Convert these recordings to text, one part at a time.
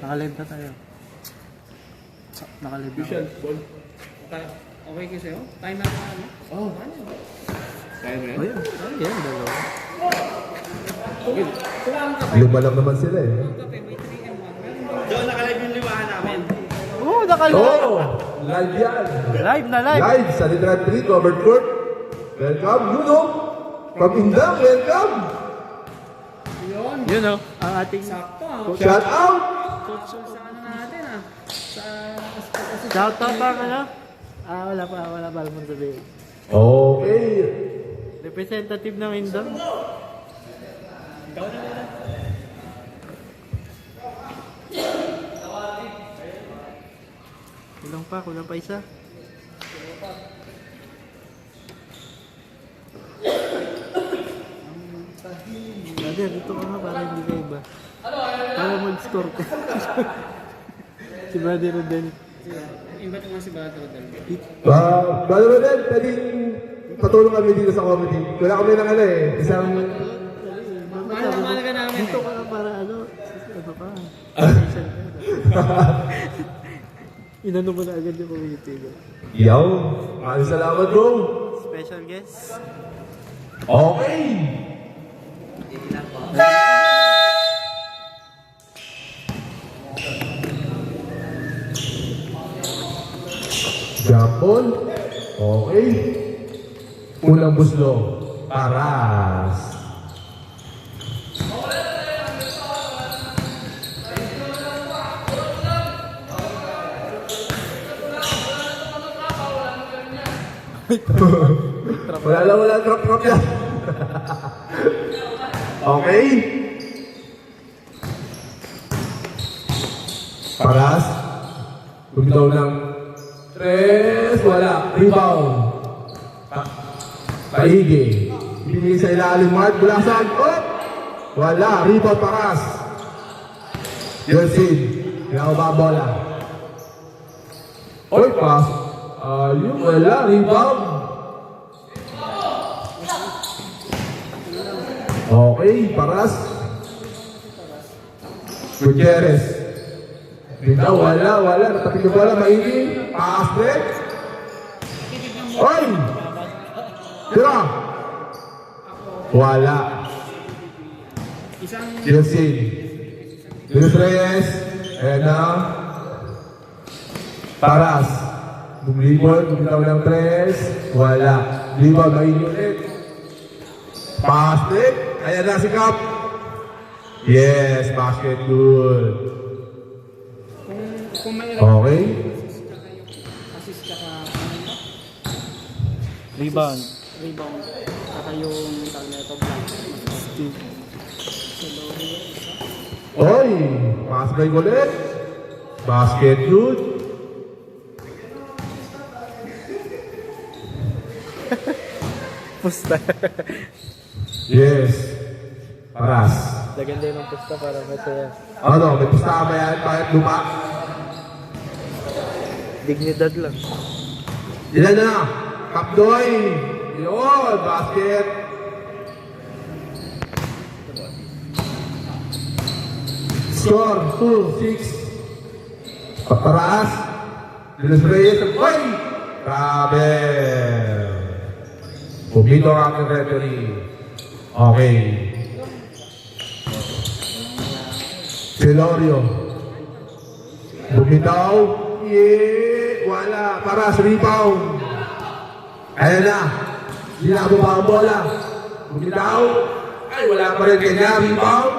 Nakalive na tayo. Nakalive na. Okay kayo sa'yo? Tayo na ano? Oh. Kaya mo yan? Oh, yan, dalawa. Lumalang naman sila eh. May 3M1. Doon nakalive yung liwahan namin. Oo, nakalive. Oh, live yan. Live na live. Live sa Litran 3, covered court. Welcome, Yuno. From Indang, welcome. Yun o, ang ating Sakto ah. Shout out. Sa ano natin ah. Sa... shoutout ang ano? Wala pa alam mo sabihin. Okay. Representative ng Indang. Kulang pa isa. Brother, dito ka nga para hindi ka iba. Para mag-score ka. Si Brother Rodel. Invite mo nga si Bato Rodel. Brother Rodel, pwedeng patulong kami dito sa comedy. Wala kami ng ano eh. Isang... Mahal ka namin Dito eh. ka nga para ano pa. Inano mo na agad yung community. Yaw. Maraming salamat bro. Special guest. Okay. Jump ball. Okay. Unang buslo. Paras. wala drop yan. Okay. Paras. Bumitaw ng 3, wala. Rebound. Paigi. Binigay sa ilalim. Mark Bulasan. Oh! Wala. Rebound Paras. Yersin. Pinakabang bola. Oy, pass. Yung wala. Rebound. Okay. Paras. Gutierrez. Bitaw, wala. Natapig na bola, maigi. Pass break. Oy! Tira! Wala. Isang... Jelsin. Luis Reyes. Ayan na. Paras. Bumibol, bumitaw ng 3. Wala. Lima, maigi ulit. Pass break. Ayan na si Cap. Yes, basket, good. Kung may Okay. assist ka ka... Rebound. Rebound. Saka yung tag na ito blank. Steve. Oy! Pass break ulit. Basket, good. Pusta. Yes. Paras. Laganda yun ang pusta para masaya. Ano, may pustahan ba yan? Bakit lupa? Dignidad lang. Ilan na? Kapdoy! Yun, basket. Score, 2-6. Paparas. Luis Reyes. Oy! Grabe. Pumito ang aking referee. Okay. Celorio. Bumitaw. Yeah. Wala. Paras. Rebound. Ayan na. Hindi na ba ang bola? Bumitaw. Ay, wala pa rin kanya. Rebound.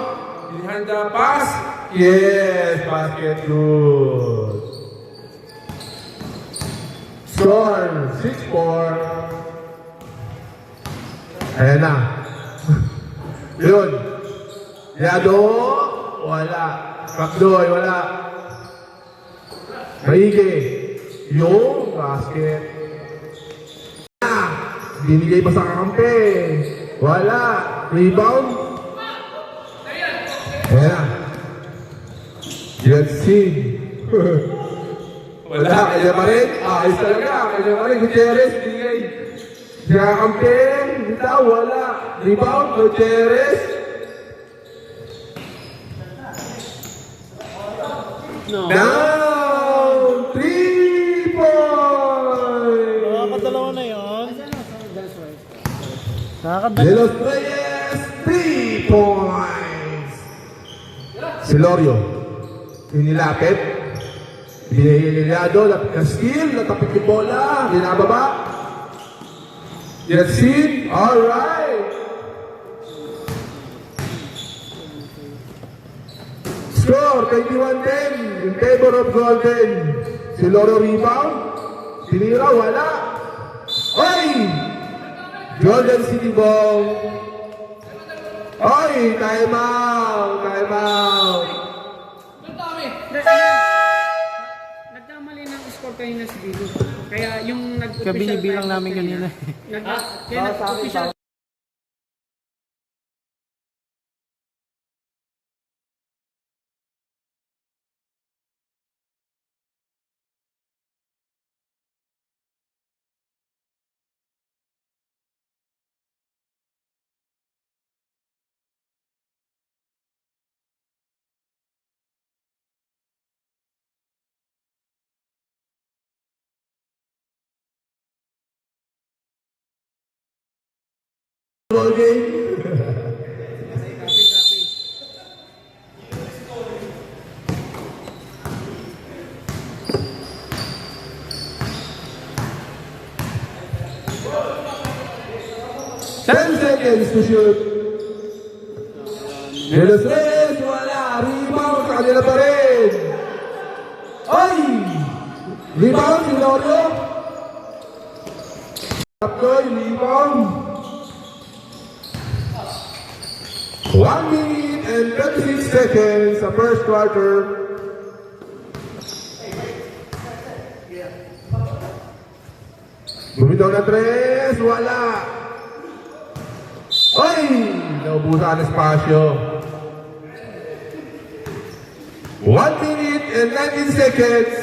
Hinihanda pass. Yes. Basket good. Score. 6-4. Ayan na. Yun. Yado. Wala. Pakdoy. Wala. Maigi. Yung basket. Binigay pa sa kakampi. Wala. Rebound. Ayan na. Jelsin. Wala. Kaya pa rin. Ayos talaga. Kaya pa rin. Gutierrez. Binigay. Sa kakampi. Bitaw. Wala. Rebound. Gutierrez. No. Down 3 points! Nakakadalawa na yun. De Los Reyes, 3 points! Si Lorio, inilapit. Binihiliado, lapit na skill, natapit yung bola, binababa. Yes, it. Alright. Score, 21-10 in favor of Golden. Si Lorio rebound. Tinira, wala. Oy! Golden City ball. Oy, time out. Time out. Nagkamali ng score kanina si Bigo. Kaya yung nag-official Kabinibilang timeout namin kanina. Kaya nag-official Ball game. Ten seconds to shoot. De Los Reyes, wala. Rebound sa kanila pa rin. Ay! Rebound si Lorio. Taploy, rebound. 1 minute and 36 seconds sa first quarter. Bumitaw na tres, wala. Ay! Naubusan ang espasyo. 1 minute and 19 seconds.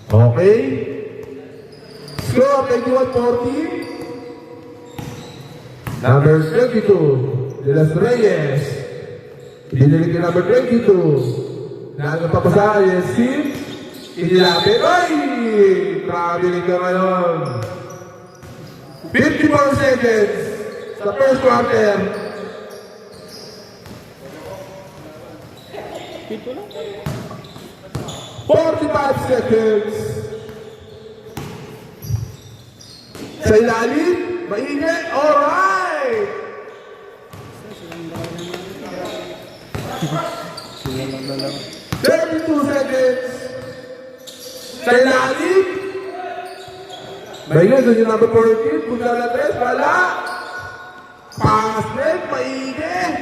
Okay. Score 21-40. Number 22, De Los Reyes. Dinilig yung number 22. Nagpapasa, yes, Steve. Inilapit. Ay! Nakabilig ka ngayon. 54 seconds sa first quarter. Pito lang. 45 seconds. Sa ilalim, mainit. Alright! Sila lang dalawa. 32 seconds. Sa ilalim. Mainit, doon yung number 14. Punta na tres, wala. Pass break, mainit.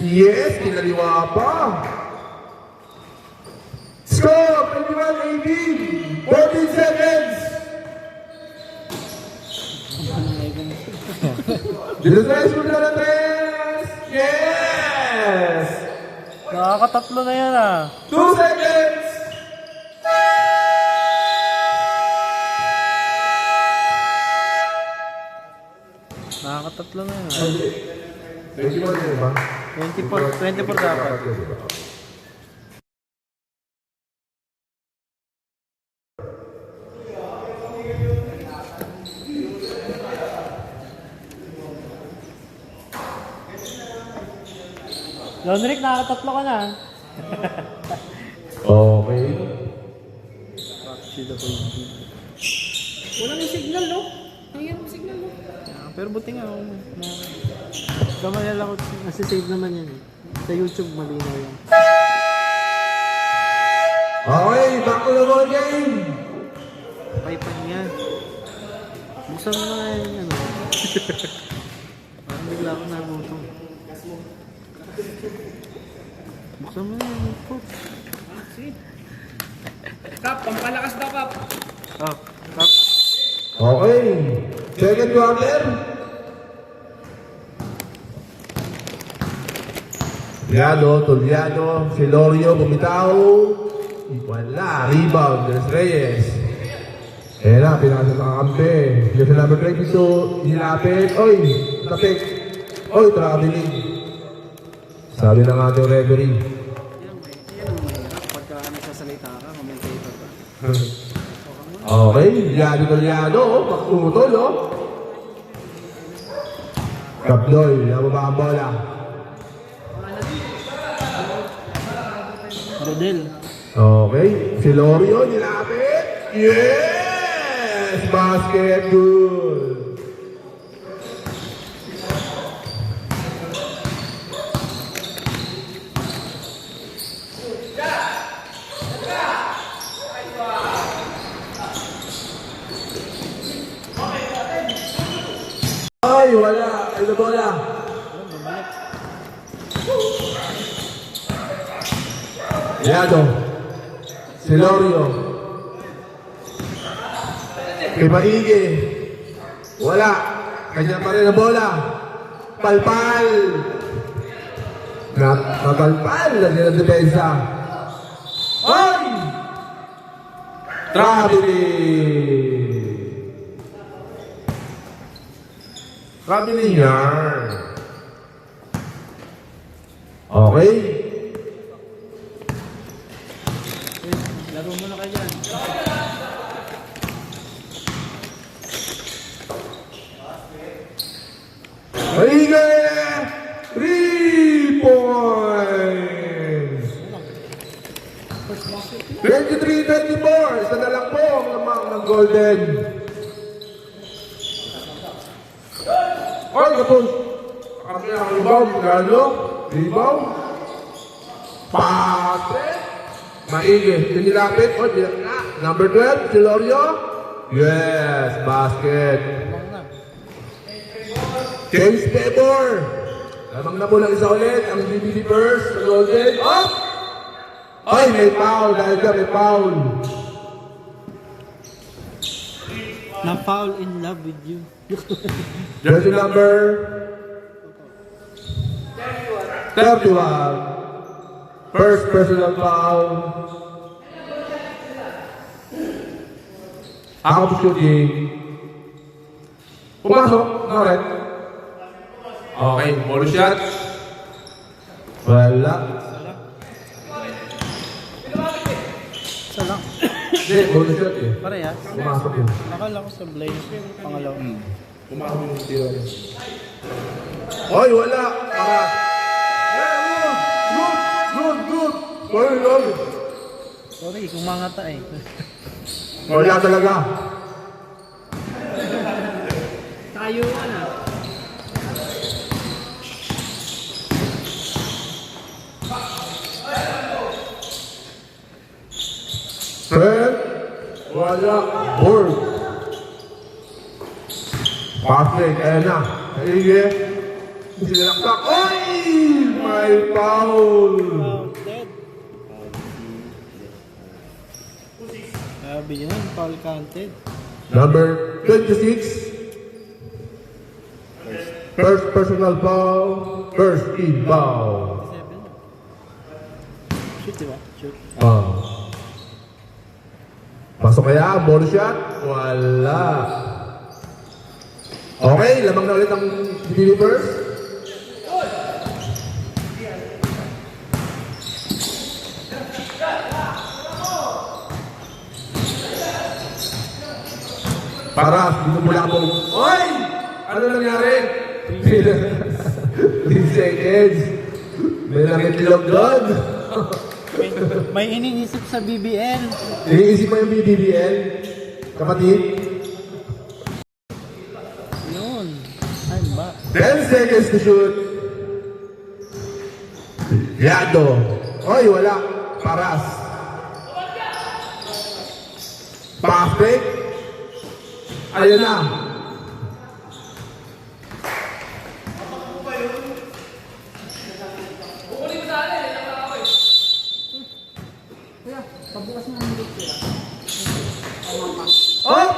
Yes, kinaliwa pa. Score, 21-18. 14 seconds. Dito sa punta na tres. Yes! Nakakatatlo na yan ah. 2 seconds. Nakakatatlo na yan ah. 21 yun ba? 24 dapat. Lonrick, nakakatatlo ka na. Okay. Sila ko walang signal, no? Nangyayari yung signal, no? pero buti nga. Kamalala ko, nasi-save naman yan eh. Sa YouTube, malinaw yan. Okay, back to the ball game. Paipan niya. Buksan mo nga yung ano. Parang bigla ako nagutom. Buksan mo yan. Kap, pampalakas daw, Kap. Oh, tap. Okay. Second quarter. Tuliano, si Lorio, bumitaw. Wala, rebound, Des Reyes. Ayan na, pinasa sa kakampi. Yung sa number 22, nilapit. Oy, tapik. Oy, traveling. Sabi ng ating referee. Yan ang mahirap pagka nagsasalita ka, commentator ka. Okay, liado, oh. Pagtutol, oh. Kapdoy, nababa ang bola. Rodel. Okay, si Lorio, nilapit. Yes! Basket, good. Ay, wala. Ay, na bola. Liado. Si Lorio. Kay Maigi. Wala. Kanya pa rin ang bola. Palpal. Napalpal na din ang depensa. Ay! Traveling yarn. Okay. Laro mo na kayo dyan. Maigi! 3 points! 23-24. Isa na lang po ang lamang ng Golden. Ay, kapos! Kami ang rebound. Gano? Rebound? Pase! Maigi. Tinilapit. O, number 12, si Lorio. Yes, basket. James Pebor. Lamang na mo lang isa ulit. Ang BBB first. Golden. Oh! Ay, may foul. Dahil ka may foul. Na-foul in love with you. Jersey number 31. First personal foul. Out of shooting. Pumasok. Alright. Okay, ball shot. Wala. Isa lang. Hindi, ball shot eh. Parehas. Pumasok yun. Nakala ko sa Blaze. Pangalaw. Pumasok yung tiro. Oy, wala. Para. Good. Oy. Sorry, kumangata eh. Wala talaga. Tayo na. Third. Wala. Board. Passing. Ayan na. Sige. Sinaksak. Oy! May foul. Dead. Sabi niya, foul counted. Number 26. First personal foul. First team foul. 7. Shoot, diba? Shoot. Pasok kaya, ball shot? Wala. Okay, lamang na ulit ang Delivers. Paras, dito mula mo. Oy! Ano nangyari? 3 seconds. May nangitlog doon. May iniisip sa BBL. Iniisip mo yung BBL? Kapatid? Yun. I'm back. 10 seconds to shoot. Yado. Oy, wala. Paras. Perfect. Ayan na. Pabukas na ang dito. Oh!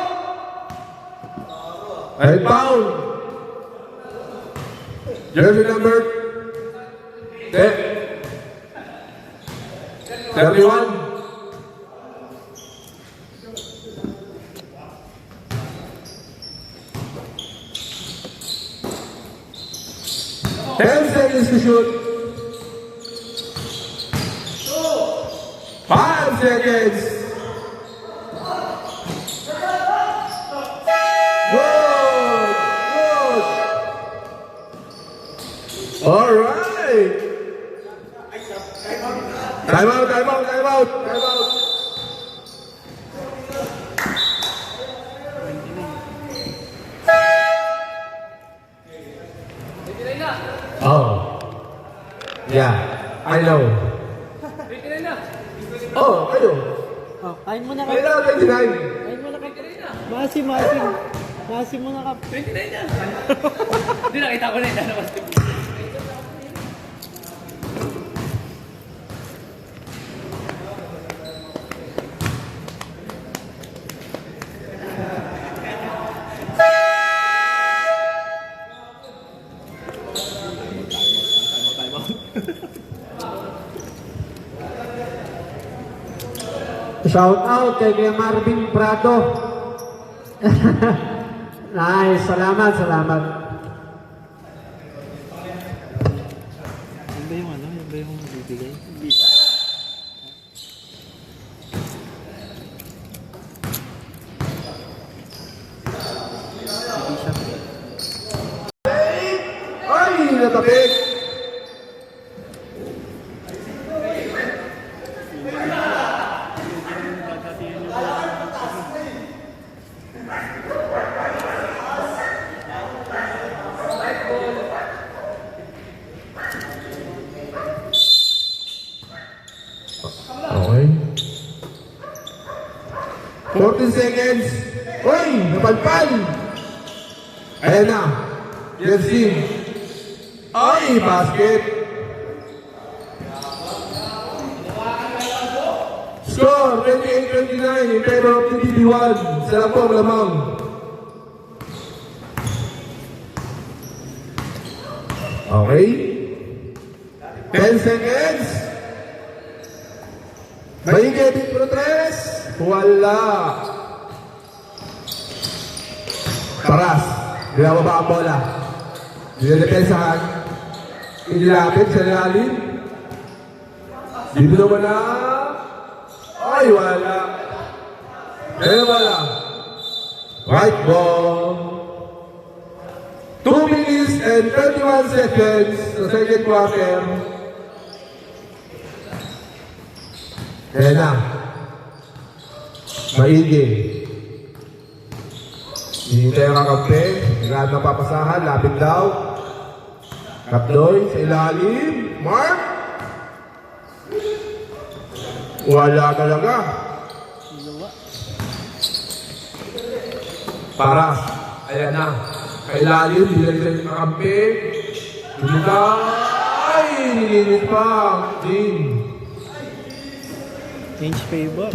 Ay, foul. Jersey number 31. Seconds to shoot. seconds. Good! Good! Alright! Time out, time out, time out, time out. Oh. Yeah, I know. Oh, kayo. Oh, kain mo na ka. Kayo na, 29. Kain mo na ka. Masim. Masim mo na ka. 29 na. Hindi, nakita ko na yun. Ano, Shout out kay Kuya Marvin Prado. Nice, salamat. Yan ba yung ano? Yan ba yung bibigay? Ay, natapik. Okay. 14 seconds. Uy, napalpal. Ayan na. Yes, team. Ay, basket. Score, 28-29 in favor of the TB1. Sarap po, malamang. Okay. 10 seconds. May Kevin Protres. Wala. Paras. Binababa ang bola. Niladepensahan. Inilapit sa lalim. Dito naman na. Ay, wala. Wala. White ball. 2 minutes and 31 seconds sa second quarter. Ayan na. Maigi. Hinihintay ang kakampi. Lahat na papasahan. Lapit daw. Kapdoy sa ilalim. Mark. Wala talaga. Paras. Ayan na. Kailalim. Bilagay sa kakampi. Lumitaw. Ay! Nilinit pa. Team. Change favor.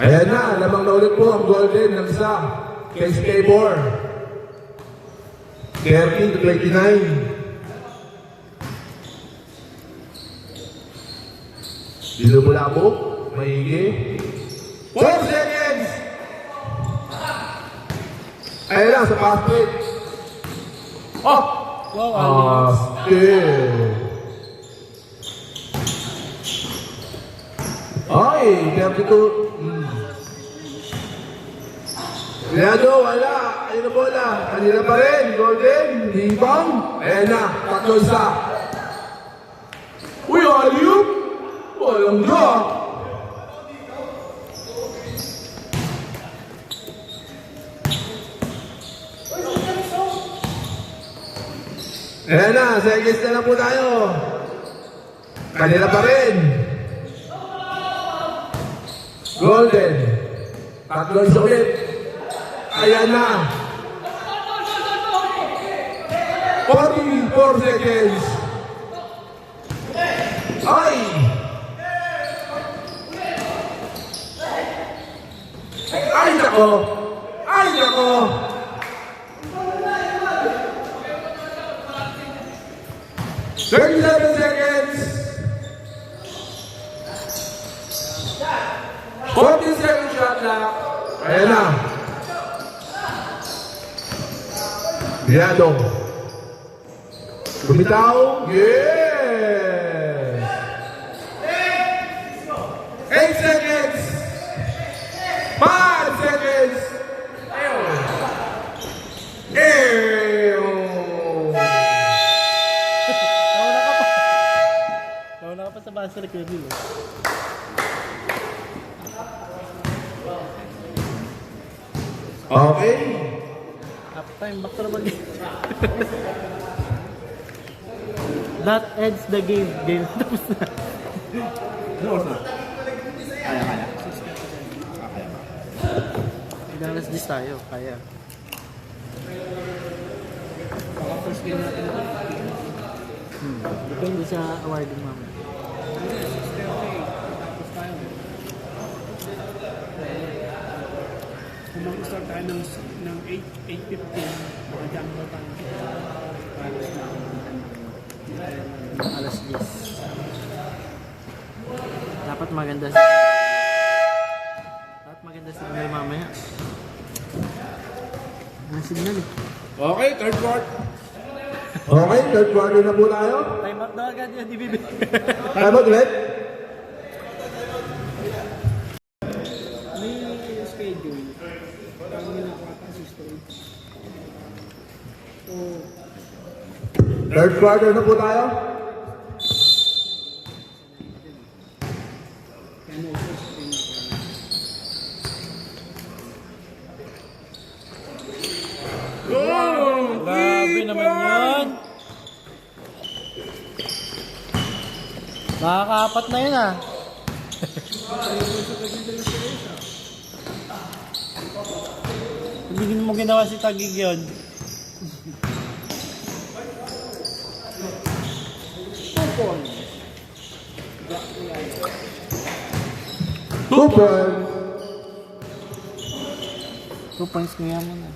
Ayan na, lamang na ulit po ang golden ng isa. Case Tabor. 30-29. Binubulabog. Maigi. 4 seconds! Ayan na, sa basket. Oh! Wow, Still. Ay, 32. Leado, wala. Ayun na bola. Kanina pa rin. Golden. Rebound. Ayan na. 3-1. Uy, alley-oop. Walang drop. Ayan na. Seconds na lang po tayo. Kanina pa rin. Golden. 3 ulit. Ayan na. 44 seconds. Ay! Ay, nako! Ay, nako! "37 seconds. 47 shot clock. Ayan na. Biado. Bumitaw. Yes! 5 seconds. Ew. Nauna ka pa sa buzzer ko yun. Okay. Half time, back to naman. That ends the game. Game tapos na. Kaya. Hanggang alas 10 tayo. Kaya. Baka first game natin ito. Depende sa awarding mamaya. Tapos tayo. Kung mag-start tayo ng 8:15, makajumbo tayo. Alas 10. Dapat maganda signal mamaya. Ang signal eh. Okay, third quarter. Okay, third quarter na po tayo. Time out daw agad yan, DBB. Time out ulit. May schedule. Parang may nakaka-assist ko. So, Third quarter na po tayo. kaya mo first game natin. Grabe naman yun. Nakakaapat na yun ah. Hindi mo ginawa si Tagig yun. Super. 2 points ko yan mo na.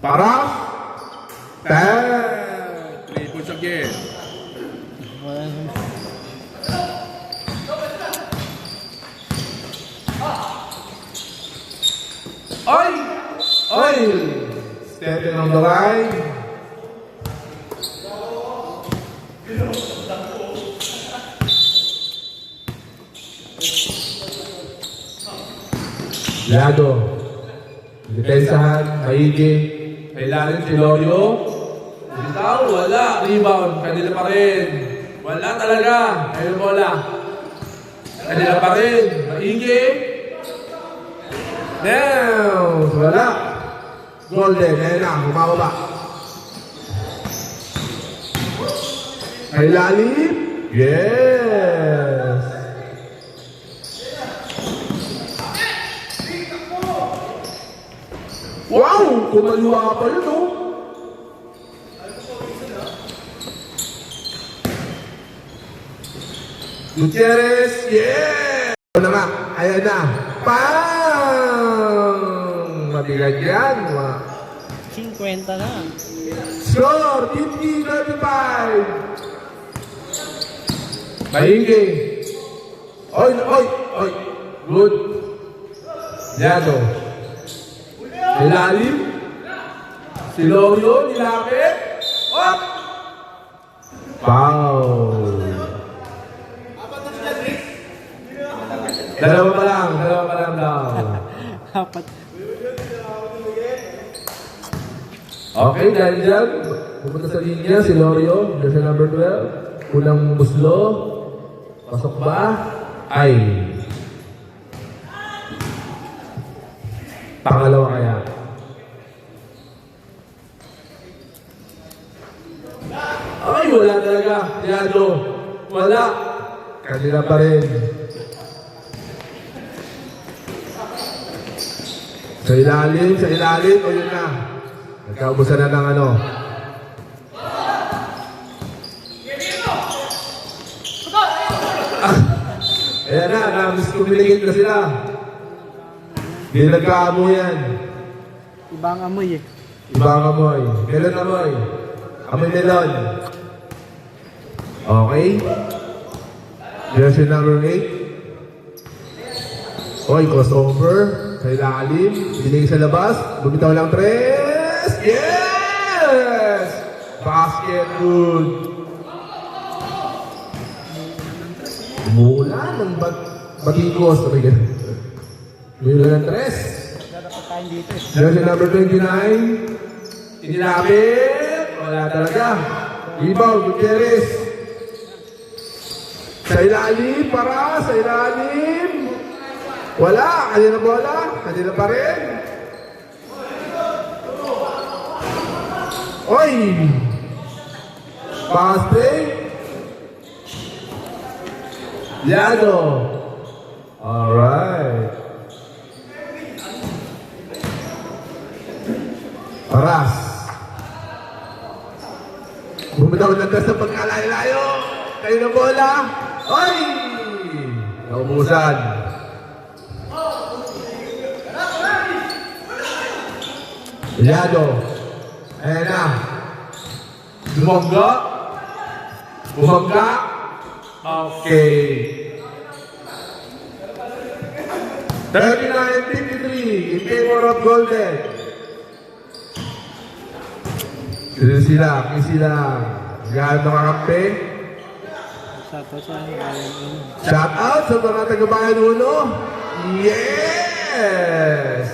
Para. 10. 3 points again. Wala naman. Oy! Oy! Stepping on the line. Lado. Depensahan, maigi. Kailangan si Lorio. Bitaw, wala. Rebound. Kanila pa rin. Wala talaga. Ayun bola. Kanila pa rin. Maigi. Now, wala. Golden, ayun na, bumababa. Ay lalim? Yes! Wow! Kumaluwa pa yun, oh! Gutierrez, yes! Ano na nga, ayan na. Pang! Mabigat yan. 50 na. Score, 50-35. Maigi. Oy, oy, oy. Good. Yado. Ilalim. Si Lorio, nilapit. Up. Foul. Dalawa pa lang daw. Apat. Okay, dahil dyan, pupunta sa linya si Lorio, jersey number 12. Unang muslo. Pasok ba? Ay. Pangalawa kaya. Ay, wala talaga. Yado. Wala. Kanila pa rin. Sa ilalim. O yun na. Nagkaubusan na ng ano. Ayan na, miscommunicate na sila. Hindi nagkaamo yan. Ibang amoy eh. Ibang amoy. Melon amoy. Amoy melon. Okay. Jersey number 8. Oy, crossover. Sa ilalim. Biling sa labas. Bumitaw lang 3. Yes! Basket good. Mula ng batikos. Sabi ganun. Mula ng 3. Dapat tayo dito eh. Jersey number 29. Inilapit. Wala talaga. Rebound, Gutierrez. Sa ilalim, para sa ilalim. Wala, kanina bola. Kanina pa rin. Oy! Pass play. Yado. Alright. Paras. Bumitaw ng test ng pagkalayo-layo. Kayo na bola. Ay! Naubusan. Yado. Ayan na. Bumangga. Bumangga. Okay. 39-53 in favor of Golden. Sila. Gano'n kakampi. Shout out sa mga taga-bayan uno. Yes!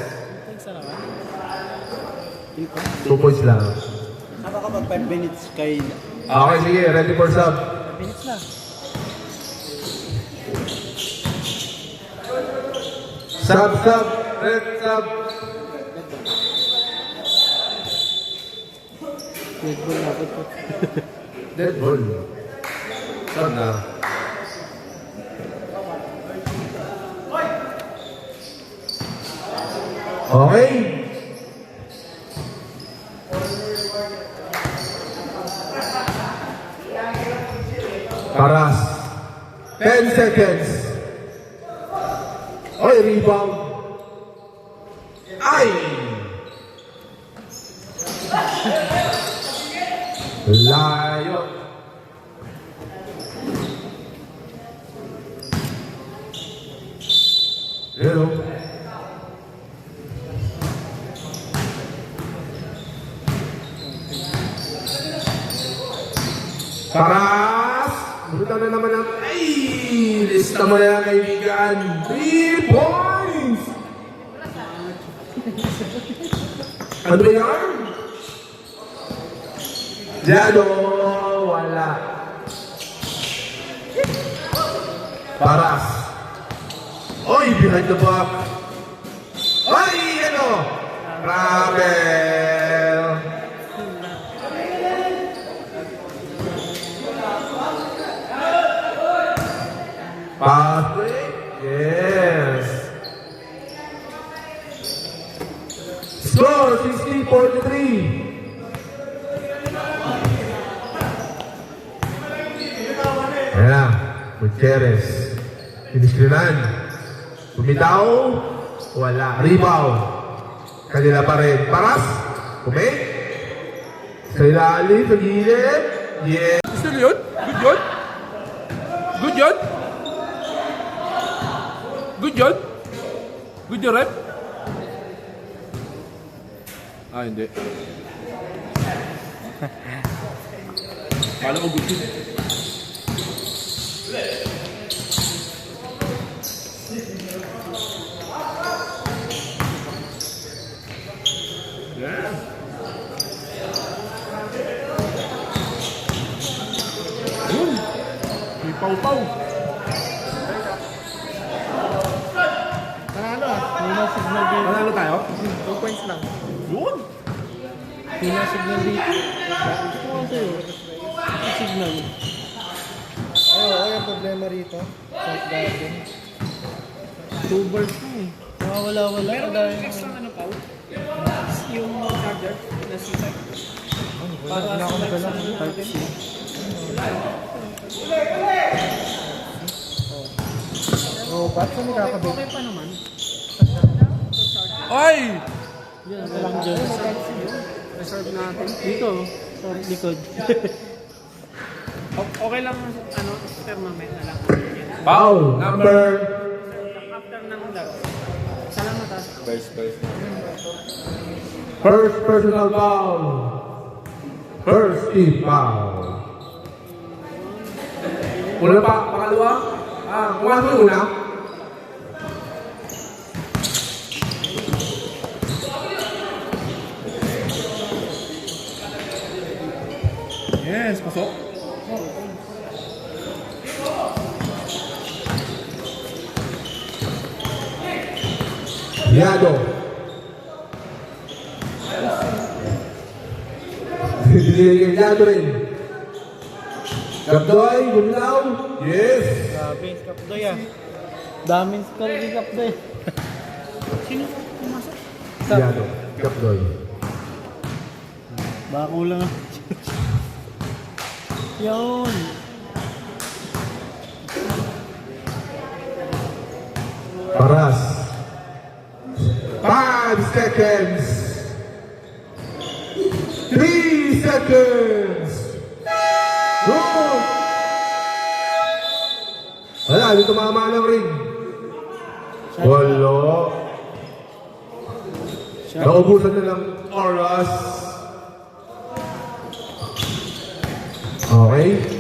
2 points lang. Nakakapag 5 minutes kay... Okay, sige. Ready for sub. 5 minutes na. Sub. Red sub. Red Bull na po. Dead ball. Sub na. Okay. Paras. 10 seconds. Oy, rebound. Ay! Layo. Hello. Paras! Buta na naman ang... Ay! Lista mo na yan, kaibigan. 3 points! Ano ba yan? Yado! Wala. Paras. Oy, behind the back. Oy, ano? Ravel. Pass break? Yes. Score 60-43. Ayan na. Gutierrez. Piniskrinan. Bumitaw. Wala. Rebound. Kanila pa rin. Paras. Kumit. Sa ilalim. Sa gilid. Yes. Still yun? Good yun? Good yun? Good yun? Good yun, rep? Ah, hindi. Kala mo good yun. Yeah. Yun. May pau-pau. Panalo ah. Hina signal dito. Panalo tayo? 2 points lang. Yun. Hina signal dito. Ano sa'yo? Signal. Oo, yung problema rito. South Garden. 2 balls na eh. Wala. Meron Dahil yung extra ano pa? Yung charger na C-type. wala na akong dala. Type-C. Oo, ba't kami kakabit? Okay pa naman. Ay! Yan, walang dyan. Reserve natin. Dito, sa likod. Okay lang ano, thermometer na lang. Foul. Number. After ng laro. Salamat ah. First personal foul. First team foul. Una pa, pangalawa. kuha mo yung una. Yes, pasok. Yado. Yado rin. Kapdoy, gumilaw. Yes. Grabe, Kapdoy ah. Daming score ni Kapdoy. Sino pumasok? Yado. Kapdoy. Baka kulang ah. Yun. Paras. 5 seconds. 3 seconds. Go! Wala, hindi tumama ng ring. Wala. Naubusan na ng oras. Okay.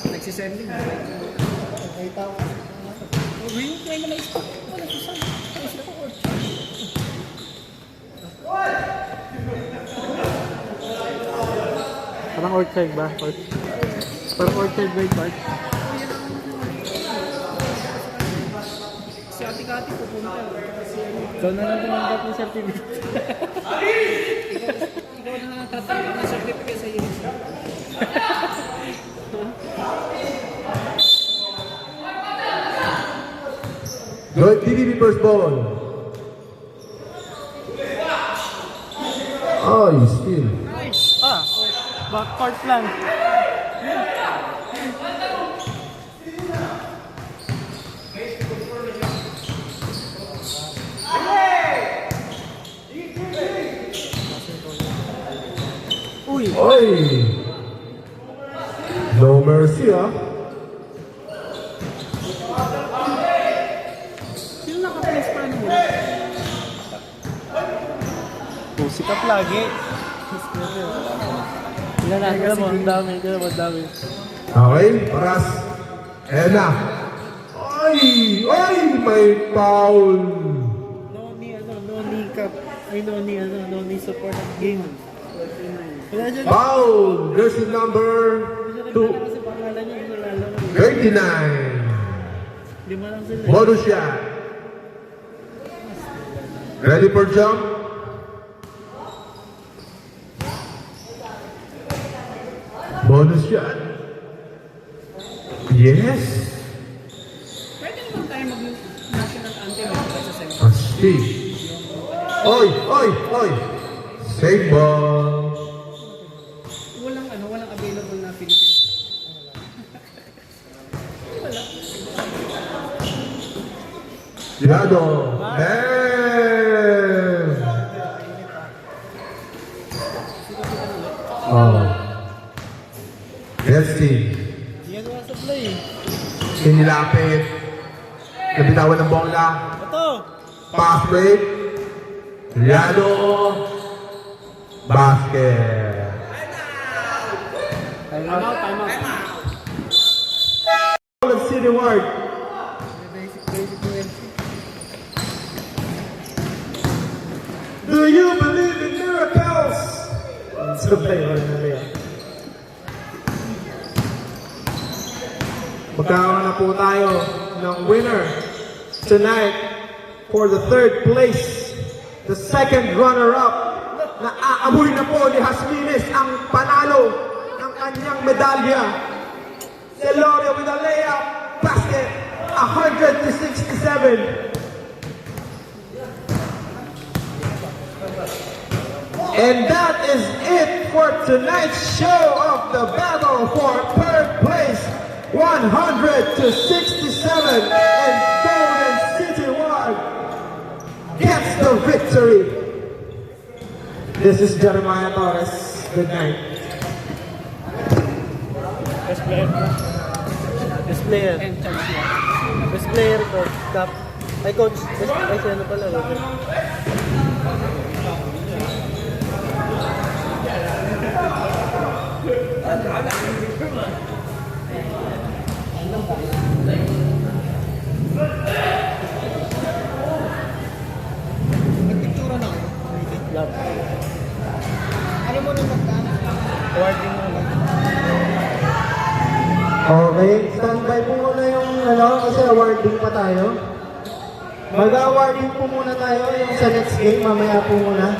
Nagsisending. Ngayon, try mo na i-stop. Wala, susang. Ay, sila ko. Parang orchard ba? Parang orchard ba yung park? Si Ate-Kati pupunta. Kasi ano, Ikaw na lang tumanggap ng certificate. ikaw na lang tatanggap ng certificate sa UNICEF. Good, DDB first ball. Oh, you still. Ah, backcourt lang. Uy, Oy! No mercy, ah. Sino naka-place pa ano mo? pusikap lagi. Alam mo, ang dami. Okay, paras. Ayan na. Ay! Ay! May foul! No ni support at game. Wala dyan. Foul! Jersey number Kasi pangalan niya, hindi nalala ko. 39. Lima lang sila. Bonus shot. Ready for jump? Bonus shot. Yes. Pwede naman tayo mag-national anthem sa semi. Asti. Oy! Save ball. Walang available na Philippines. Tirado. Man. Oh. Yes, team. Yan wala sa play. Inilapit. Nabitawan ng bola. Ito! Pass break. Tirado. Basket. Time out. Let's see the word. Do you believe in miracles? Sa play, wala na rin. Magkakaroon na po tayo ng winner tonight for the third place. The second runner-up na aamoy na po ni Hasmines ang panalo ng kanyang medalya. Celorio with a layup basket, 100-67. And that is it for tonight's show of the battle for third place, 100-67 in Golden City Ward. gets the victory. This is Jeremiah Torres. Good night. Best player ko. Best player. And charge niya. Best player ko. Cap. Ay, coach. Best, ay, si ano pala. Robert. Nagpictura na ako. Love. Ano mo nang magkano? Awarding mo lang. Okay, standby po muna yung kasi awarding pa tayo. Mag-awarding po muna tayo yung sa next game, mamaya po muna.